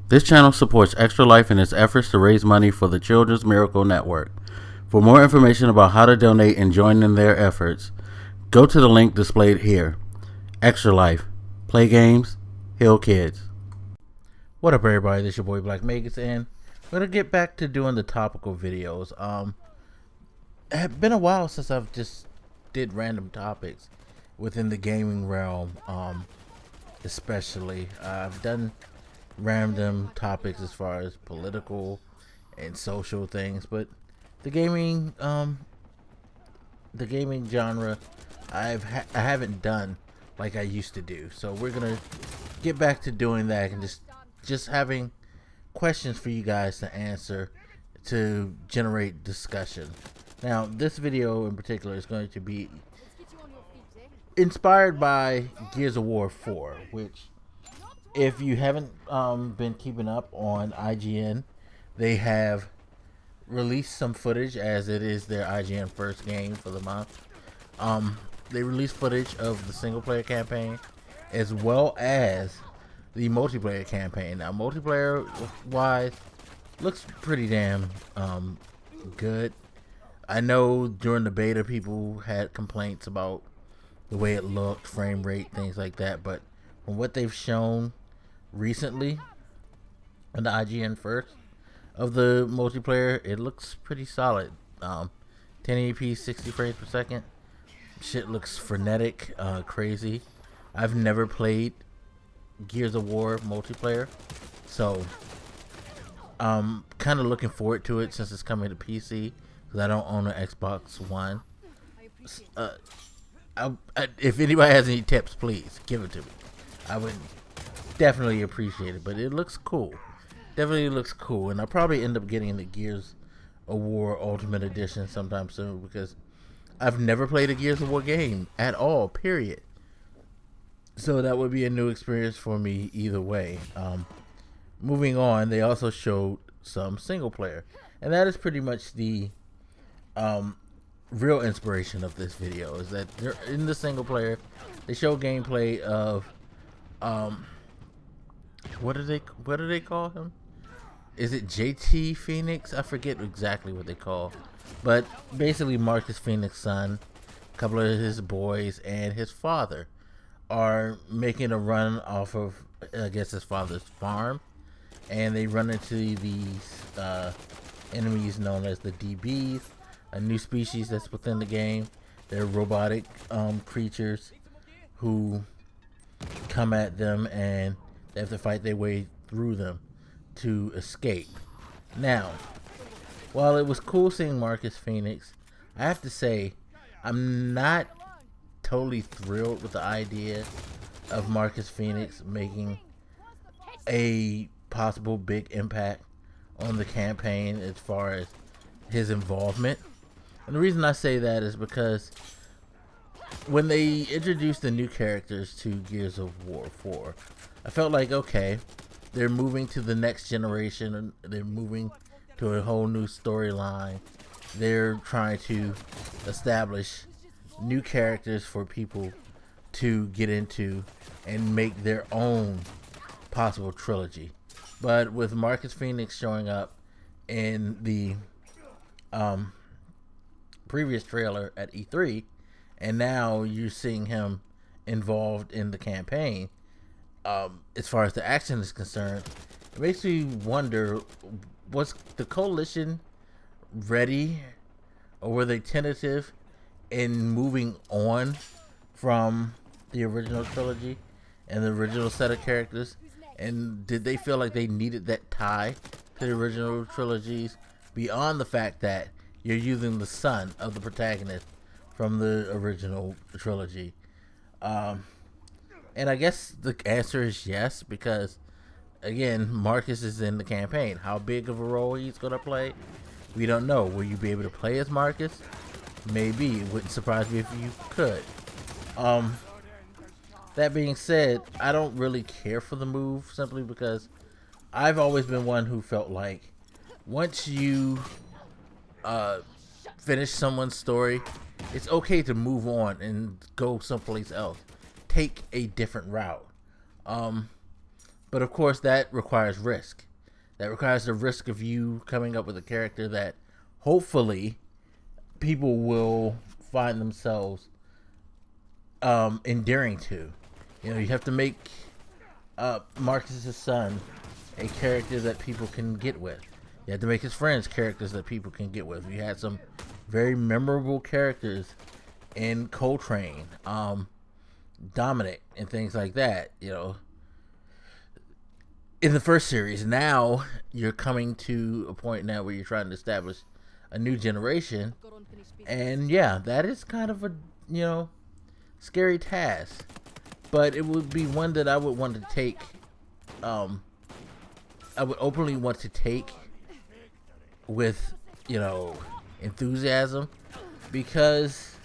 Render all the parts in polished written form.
This channel supports Extra Life in its efforts to raise money for the Children's Miracle Network. For more information about how to donate and join in their efforts, go to the link displayed here. Extra Life. Play games, heal kids. What up, everybody? This is your boy Black Megas, and I'm going to get back to doing the topical videos. It had been a while since I've just did random topics within the gaming realm, especially. I've done random topics as far as political and social things, but the gaming genre I haven't done like I used to do. So we're gonna get back to doing that and just having questions for you guys to answer to generate discussion. Now, this video in particular is going to be inspired by Gears of War 4, which, if you haven't been keeping up on IGN, they have released some footage, as it is their IGN first game for the month. They released footage of the single player campaign as well as the multiplayer campaign. Now, multiplayer wise, looks pretty damn good. I know during the beta people had complaints about the way it looked, frame rate, things like that, but from what they've shown recently on the IGN first of the multiplayer, it looks pretty solid. 1080p, 60 frames per second. Shit looks frenetic, crazy. I've never played Gears of War multiplayer, so I'm kind of looking forward to it since it's coming to PC, because I don't own an Xbox One. If anybody has any tips, please give it to me. I would definitely appreciate it, but it looks cool. Definitely looks cool, and I'll probably end up getting the Gears of War Ultimate Edition sometime soon, because I've never played a Gears of War game at all, period. So that would be a new experience for me either way. Moving on, they also showed some single player, and that is pretty much the real inspiration of this video, is that they're in the single player. They show gameplay of what do they call him? Is it JT Phoenix? I forget exactly what they call, but basically Marcus Phoenix's son, a couple of his boys, and his father are making a run off of, I guess, his father's farm, and they run into these enemies known as the DBs, a new species that's within the game. They're robotic creatures who come at them, and they have to fight their way through them to escape. Now, while it was cool seeing Marcus Phoenix, I have to say I'm not totally thrilled with the idea of Marcus Phoenix making a possible big impact on the campaign as far as his involvement. And the reason I say that is because when they introduced the new characters to Gears of War 4, I felt like, okay, they're moving to the next generation, and they're moving to a whole new storyline. They're trying to establish new characters for people to get into and make their own possible trilogy. But with Marcus Phoenix showing up in the previous trailer at E3, and now you're seeing him involved in the campaign, as far as the action is concerned, it makes me wonder, was the coalition ready, or were they tentative in moving on from the original trilogy and the original set of characters? And did they feel like they needed that tie to the original trilogies, beyond the fact that you're using the son of the protagonist from the original trilogy? And I guess the answer is yes, because again, Marcus is in the campaign. How big of a role he's going to play, we don't know. Will you be able to play as Marcus? Maybe. It wouldn't surprise me if you could. That being said, I don't really care for the move, simply because I've always been one who felt like once you finish someone's story, it's okay to move on and go someplace else. Take a different route. But of course, that requires risk. That requires the risk of you coming up with a character that hopefully people will find themselves endearing to. You know, you have to make Marcus's son a character that people can get with. You have to make his friends characters that people can get with. You had some very memorable characters in Coltrane, Dominic, and things like that, you know, in the first series. Now you're coming to a point now where you're trying to establish a new generation, and yeah, that is kind of a, you know, scary task, but it would be one that I would want to take. I would openly want to take with, you know, enthusiasm, because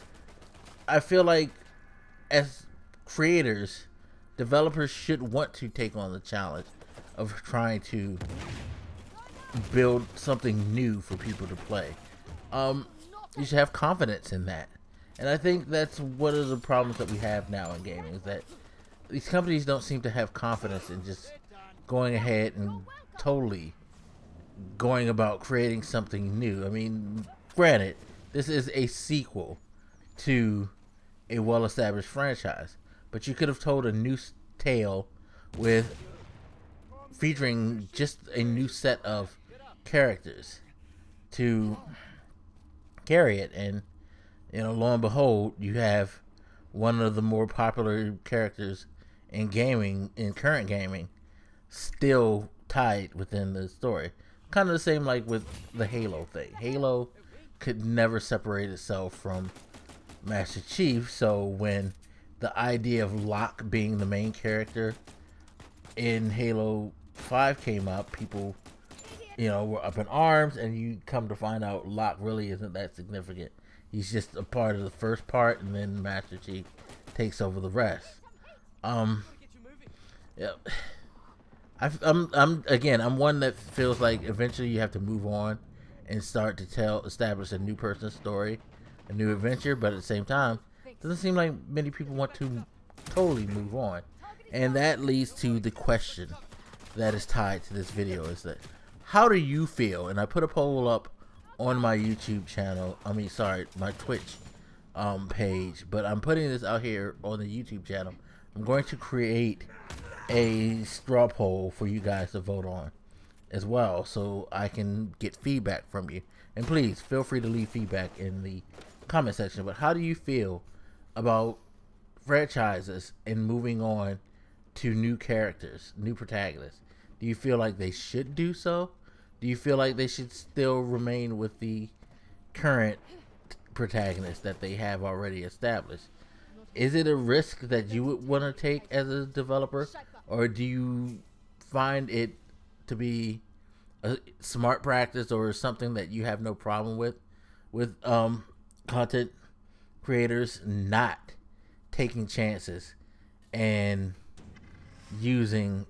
I feel like as creators, developers should want to take on the challenge of trying to build something new for people to play. You should have confidence in that. And I think that's one of the problems that we have now in gaming, is that these companies don't seem to have confidence in just going ahead and totally going about creating something new. I mean, granted, this is a sequel to a well-established franchise, but you could have told a new tale with featuring just a new set of characters to carry it, and you know, lo and behold, you have one of the more popular characters in gaming, in current gaming, still tied within the story. Kind of the same like with the Halo thing. Halo could never separate itself from Master Chief, so when the idea of Locke being the main character in Halo 5 came up, people, you know, were up in arms, and you come to find out Locke really isn't that significant. He's just a part of the first part, and then Master Chief takes over the rest. Yeah. I'm one that feels like eventually you have to move on and start to establish a new person's story, a new adventure, but at the same time, it doesn't seem like many people want to totally move on. And that leads to the question that is tied to this video, is that how do you feel? And I put a poll up on my YouTube channel, my Twitch page, but I'm putting this out here on the YouTube channel. I'm going to create a straw poll for you guys to vote on as well, so I can get feedback from you. And please feel free to leave feedback in the comment section. But how do you feel about franchises and moving on to new characters, new protagonists? Do you feel like they should do so? Do you feel like they should still remain with the current protagonist that they have already established? Is it a risk that you would want to take as a developer, or do you find it to be a smart practice or something that you have no problem with content creators not taking chances and using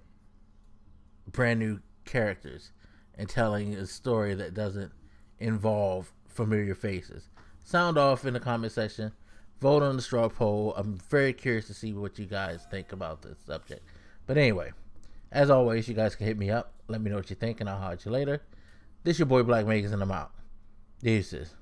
brand new characters and telling a story that doesn't involve familiar faces? Sound off in the comment section. Vote on the straw poll. I'm very curious to see what you guys think about this subject. But anyway, as always, you guys can hit me up. Let me know what you think, and I'll holler at you later. This your boy Black Megas, and I'm out. Deuces.